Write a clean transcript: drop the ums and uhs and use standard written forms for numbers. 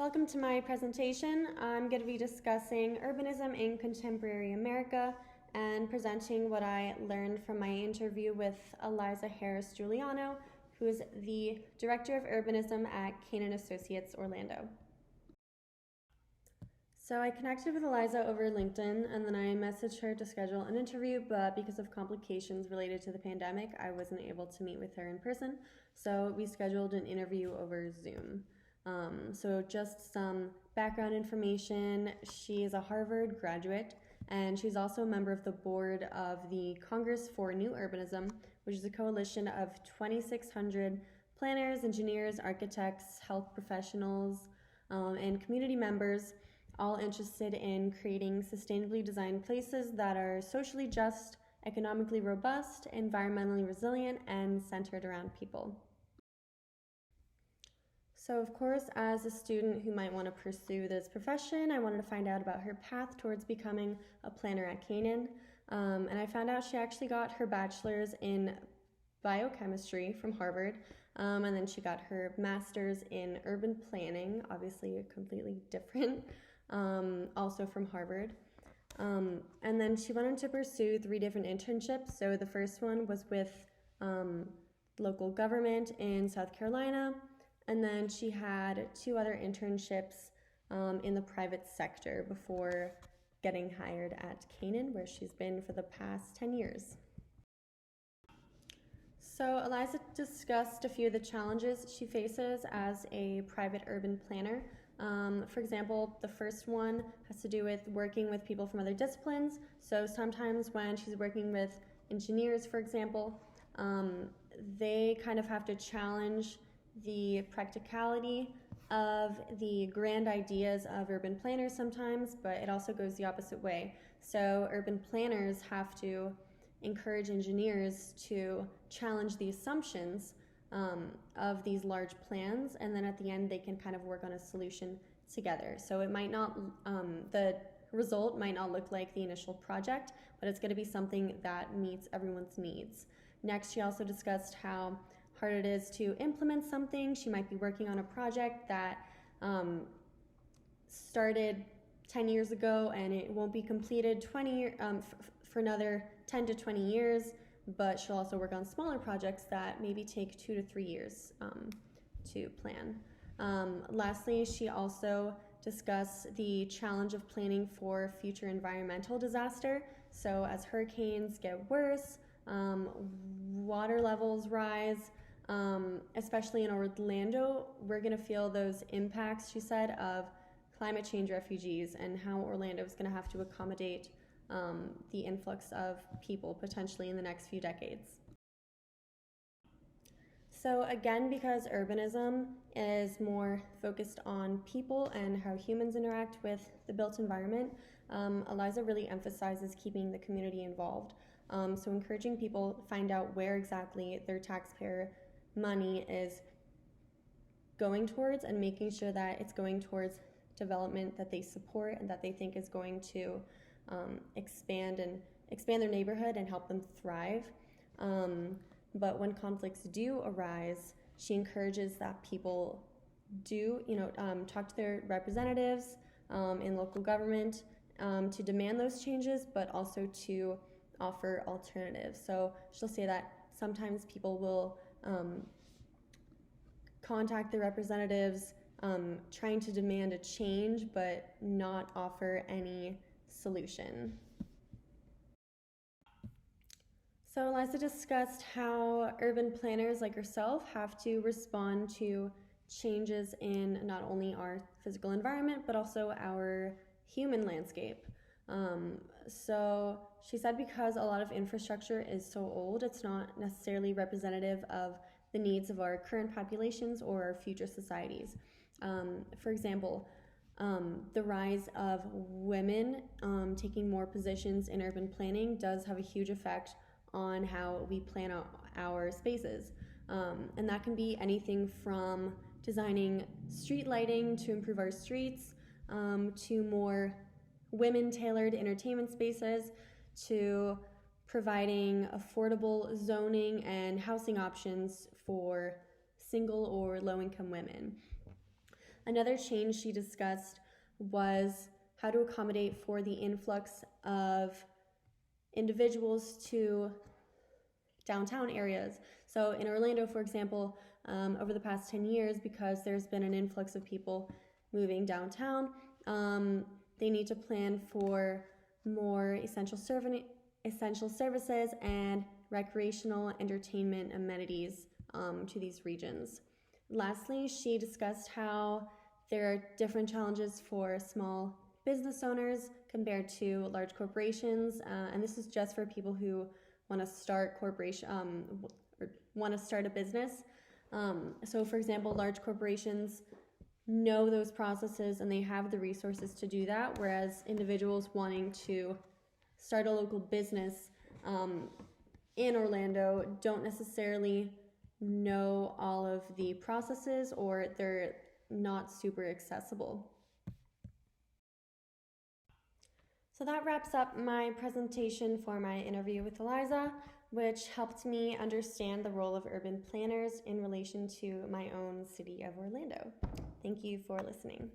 Welcome to my presentation. I'm going to be discussing urbanism in contemporary America and presenting what I learned from my interview with Eliza Harris Giuliano, who is the Director of Urbanism at Canaan Associates Orlando. So I connected with Eliza over LinkedIn, and then I messaged her to schedule an interview, but because of complications related to the pandemic, I wasn't able to meet with her in person, so we scheduled an interview over Zoom. So just some background information. She is a Harvard graduate, and she's also a member of the board of the Congress for New Urbanism, which is a coalition of 2,600 planners, engineers, architects, health professionals, and community members, all interested in creating sustainably designed places that are socially just, economically robust, environmentally resilient, and centered around people. So of course, as a student who might want to pursue this profession, I wanted to find out about her path towards becoming a planner at Canaan. And I found out she actually got her bachelor's in biochemistry from Harvard, and then she got her master's in urban planning, obviously completely different, also from Harvard. And then she went on to pursue 3 different internships. So the first one was with local government in South Carolina, and then she had 2 other internships in the private sector before getting hired at Canaan, where she's been for the past 10 years. So Eliza discussed a few of the challenges she faces as a private urban planner. For example, the first one has to do with working with people from other disciplines. So sometimes when she's working with engineers, for example, they kind of have to challenge the practicality of the grand ideas of urban planners sometimes, but it also goes the opposite way. So urban planners have to encourage engineers to challenge the assumptions of these large plans, and then at the end they can kind of work on a solution together. So it might not, the result might not look like the initial project, but it's going to be something that meets everyone's needs. Next, she also discussed how hard it is to implement something. She might be working on a project that started 10 years ago and it won't be completed for another 10 to 20 years, but she'll also work on smaller projects that maybe take 2 to 3 years to plan. Lastly, she also discussed the challenge of planning for future environmental disaster. So as hurricanes get worse, water levels rise, especially in Orlando, we're going to feel those impacts, she said, of climate change refugees and how Orlando is going to have to accommodate the influx of people potentially in the next few decades. So again, because urbanism is more focused on people and how humans interact with the built environment, Eliza really emphasizes keeping the community involved. So encouraging people to find out where exactly their taxpayer money is going towards and making sure that it's going towards development that they support and that they think is going to expand their neighborhood and help them thrive. But when conflicts do arise, she encourages that people do, talk to their representatives in local government to demand those changes, but also to offer alternatives. So she'll say that sometimes people will contact their representatives trying to demand a change, but not offer any solution. So Eliza discussed how urban planners like herself have to respond to changes in not only our physical environment, but also our human landscape. So she said because a lot of infrastructure is so old, it's not necessarily representative of the needs of our current populations or our future societies. For example, the rise of women taking more positions in urban planning does have a huge effect on how we plan out our spaces. And that can be anything from designing street lighting to improve our streets, to more women-tailored entertainment spaces, to providing affordable zoning and housing options for single or low-income women. Another change she discussed was how to accommodate for the influx of individuals to downtown areas. So in Orlando, for example, over the past 10 years, because there's been an influx of people moving downtown, they need to plan for more essential services and recreational entertainment amenities to these regions. Lastly, she discussed how there are different challenges for small business owners compared to large corporations, and this is just for people who want to start or want to start a business. So, for example, large corporations know those processes and they have the resources to do that, whereas individuals wanting to start a local business in Orlando don't necessarily know all of the processes, or they're not super accessible. So that wraps up my presentation for my interview with Eliza, which helped me understand the role of urban planners in relation to my own city of Orlando. Thank you for listening.